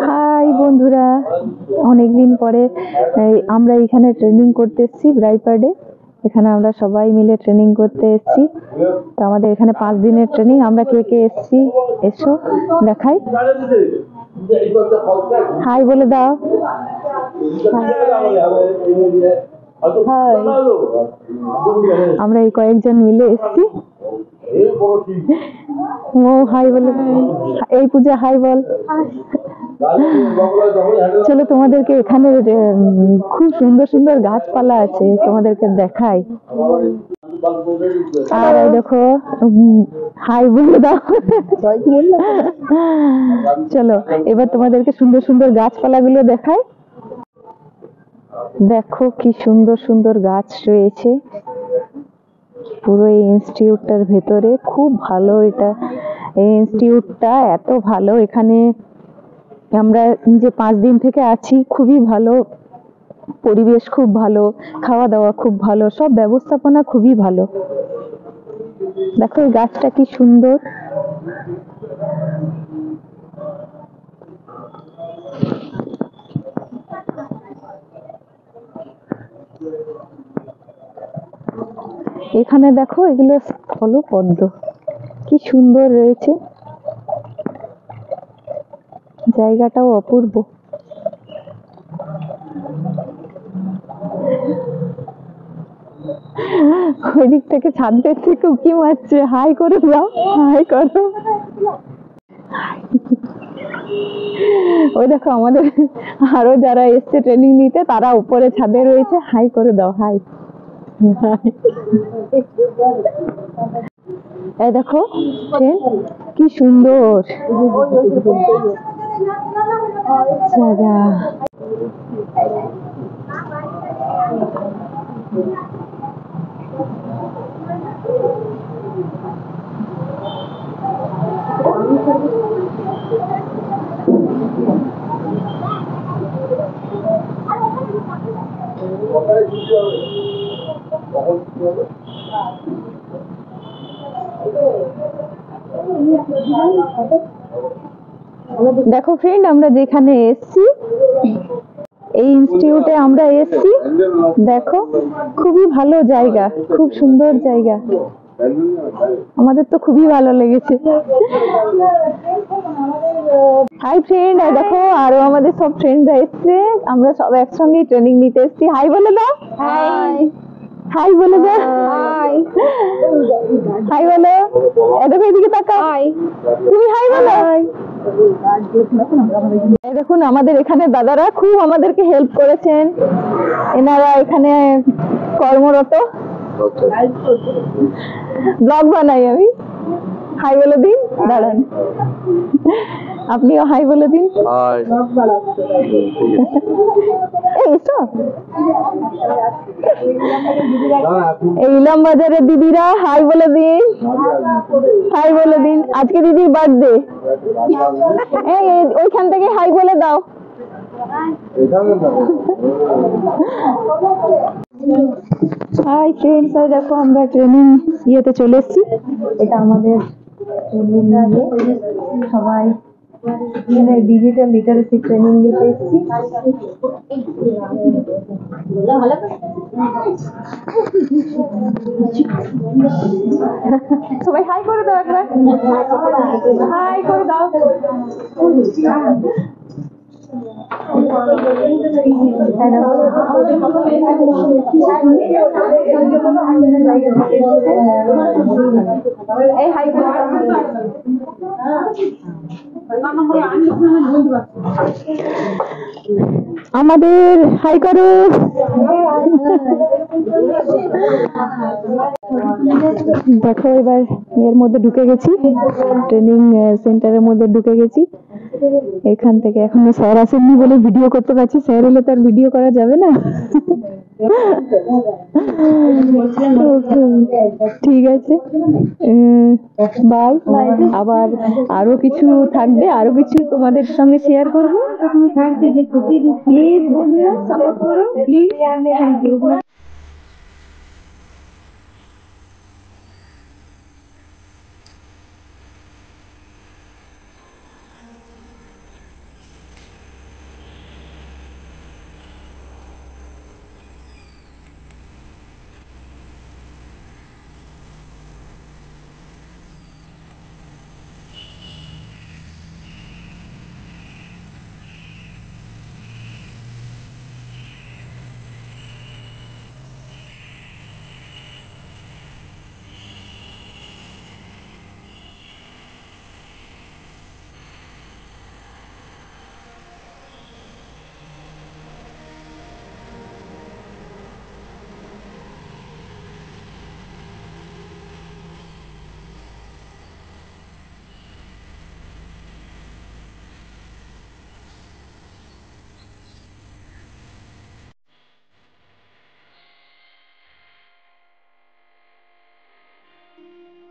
High বন্ধুরা, অনেকদিন পরে আমরা এখানে ট্রেনিং করতে এসেছি ব্রাইপার্ডে। এখানে আমরা সবাই মিলে ট্রেনিং করতে এসেছি। তো আমাদের এখানে 5 দিনের ট্রেনিং। আমরা কে কে এসেছি এসো দেখাই। হাই বলে দাও। আমরা এই কয়েকজন মিলে এসেছি। ও হাই বলে, এই পূজা হাই বল। চলো তোমাদেরকে এখানে খুব সুন্দর সুন্দর গাছপালা আছে, তোমাদেরকে দেখাই। আর দেখো হাই বলে দাও। চলো এবার তোমাদেরকে সুন্দর সুন্দর গাছপালা গুলো দেখাই। দেখো কি সুন্দর সুন্দর গাছ রয়েছে পুরো এই ইনস্টিটিউটটার ভেতরে। খুব ভালো এটা, এই ইনস্টিটিউটটা এত ভালো। এখানে আমরা যে 5 দিন থেকে আছি, খুবই ভালো পরিবেশ, খুব ভালো খাওয়া দাওয়া, খুব ভালো সব ব্যবস্থাপনা, খুবই ভালো। দেখো এই গাছটা কি সুন্দর। এখানে দেখো এগুলো স্থলপদ্ম, কি সুন্দর রয়েছে, জায়গাটাও অপূর্ব। ওই দিক থেকে ছাদের থেকে উঁকি মারছে। হাই করে দাও, হাই করো। ওই দেখো আমাদের আরো যারা এসছে ট্রেনিং নিতে, তারা উপরে ছাদে রয়েছে। হাই করে দাও, হাই। এই দেখো কি সুন্দর জায়গা। দেখো ফ্রেন্ড, আমরা যেখানে এসছি, এই ইনস্টিটিউটে আমরা এসছি। দেখো খুবই ভালো জায়গা, খুব সুন্দর জায়গা। আমাদের তো খুবই ভালো লেগেছে। হাই ফ্রেন্ড, দেখো আরো আমাদের সব ফ্রেন্ডরা এসছে। আমরা সব একসঙ্গে ট্রেনিং নিতে এসছি। হাই বলে দাও। হাই, হাই বলে দাও। হাই, হাই বলো। দেখো এদিকে তাকাও। হাই, তুমি হাই বলো। এই দেখুন আমাদের এখানে দাদারা খুব আমাদেরকে হেল্প করেছেন। এনারা এখানে কর্মরত। ব্লগ বানাই আমি। হাই বলে দিন, দাঁড়ান। আপনিও হাই বলে দিন। এই ইলাম বাজারের দিদিরা হাই বলে দিন, হাই বলে দিন। আজকে দিদির বার্থডে। ওইখান থেকে হাই বলে দাও। হাই ফ্রেন্ডস, দেখো আমরা ট্রেনিং ইয়েতে চলে এসেছি। এটা আমাদের সবাই ডিজিটাল লিটারেসি ট্রেনিং নিতে এসেছি। সবাই হাই করে দাও একবার। হাই করে দাও। এই হাই আমাদের হাই করো। দেখো এবার এর মধ্যে ঢুকে গেছি, ট্রেনিং সেন্টারের মধ্যে ঢুকে গেছি। এখান থেকে এখনো স্যার আসেননি বলে ভিডিও করতে পারছি। স্যার এলে তার ভিডিও করা যাবে না। ঠিক আছে, বাই। আবার আরো কিছু থাকবে, আরো কিছু তোমাদের সঙ্গে শেয়ার করবো। প্লিজ সাপোর্ট করো, প্লিজ।